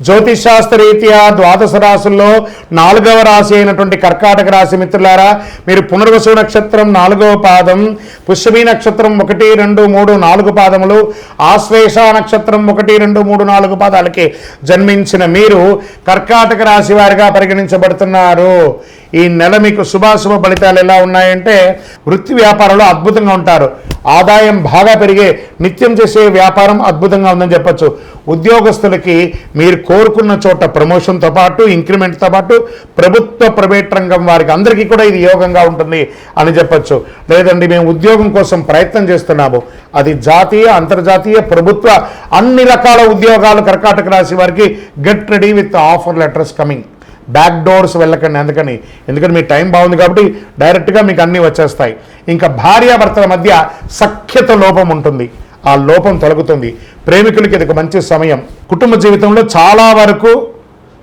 జ్యోతిషాస్త్రరీత్యా ద్వాదశ రాశుల్లో 4వ రాశి అయినటువంటి కర్కాటక రాశి మిత్రులారా, మీరు పునర్వసు నక్షత్రం 4వ పాదం, పుష్యమి నక్షత్రం 1, 2, 3, 4 పాదములు, ఆశ్లేష నక్షత్రం 1, 2, 3, 4 పాదాలకి జన్మించిన మీరు కర్కాటక రాశి వారిగా పరిగణించబడుతున్నారు. ఈ నెల మీకు శుభాశుభ ఫలితాలు ఎలా ఉన్నాయంటే, వృత్తి వ్యాపారంలో అద్భుతంగా ఉంటారు. ఆదాయం బాగా పెరిగే నిత్యం చేసే వ్యాపారం అద్భుతంగా ఉందని చెప్పచ్చు. ఉద్యోగస్తులకి మీరు కోరుకున్న చోట ప్రమోషన్తో పాటు ఇంక్రిమెంట్తో పాటు ప్రభుత్వ ప్రైవేట్ రంగం వారికి అందరికీ కూడా ఇది యోగంగా ఉంటుంది అని చెప్పచ్చు. లేదండి మేము ఉద్యోగం కోసం ప్రయత్నం చేస్తున్నాము, అది జాతీయ అంతర్జాతీయ ప్రభుత్వ అన్ని రకాల ఉద్యోగాలు కర్కాటక రాశి వారికి get ready with offer letters coming. Back doors వెళ్ళకండి. ఎందుకంటే మీ టైం బాగుంది కాబట్టి డైరెక్ట్గా మీకు అన్నీ వచ్చేస్తాయి. ఇంకా భార్యాభర్తల మధ్య సఖ్యత లోపం ఉంటుంది, ఆ లోపం తొలగుతుంది. ప్రేమికులకి ఇది ఒక మంచి సమయం. కుటుంబ జీవితంలో చాలా వరకు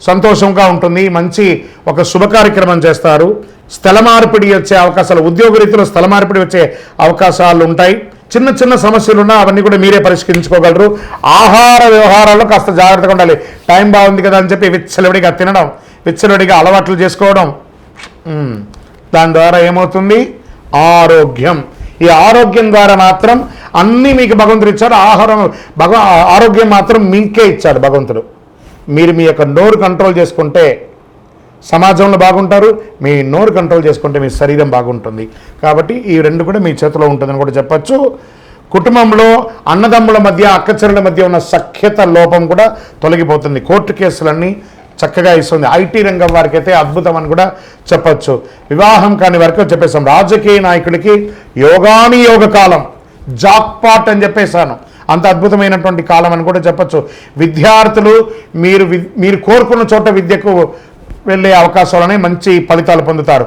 సంతోషంగా ఉంటుంది. మంచి ఒక శుభ కార్యక్రమం చేస్తారు. స్థల మార్పిడి వచ్చే అవకాశాలు, ఉద్యోగ రీతిలో స్థల మార్పిడి వచ్చే అవకాశాలు ఉంటాయి. చిన్న చిన్న సమస్యలు ఉన్నా అవన్నీ కూడా మీరే పరిష్కరించుకోగలరు. ఆహార వ్యవహారాల్లో కాస్త జాగ్రత్తగా ఉండాలి. టైం బాగుంది కదా అని చెప్పి విచ్చలవిడిగా తినడం, విచ్చలవిడిగా అలవాట్లు చేసుకోవడం, దాని ద్వారా ఏమవుతుంది? ఆరోగ్యం. ఈ ఆరోగ్యం ద్వారా మాత్రం అన్నీ మీకు భగవంతుడు ఇచ్చాడు. ఆరోగ్యం మాత్రం మీకే ఇచ్చాడు భగవంతుడు. మీరు మీ యొక్క నోరు కంట్రోల్ చేసుకుంటే సమాజంలో బాగుంటారు, మీ నోరు కంట్రోల్ చేసుకుంటే మీ శరీరం బాగుంటుంది. కాబట్టి ఈ రెండు కూడా మీ చేతిలో ఉంటుందని కూడా చెప్పచ్చు. కుటుంబంలో అన్నదమ్ముల మధ్య అక్కచెల్లెల మధ్య ఉన్న సఖ్యత లోపం కూడా తొలగిపోతుంది. కోర్టు కేసులన్నీ చక్కగా ఇస్తుంది. ఐటీ రంగం వారికి అయితే అద్భుతం అని కూడా చెప్పచ్చు. వివాహం కాని వరకు చెప్పేసాం. రాజకీయ నాయకుడికి యోగాని యోగ కాలం, జాక్పాట్ అని చెప్పేశాను. అంత అద్భుతమైనటువంటి కాలం అని కూడా చెప్పచ్చు. విద్యార్థులు మీరు కోరుకున్న చోట విద్యకు వెళ్ళే అవకాశాలనే మంచి ఫలితాలు పొందుతారు.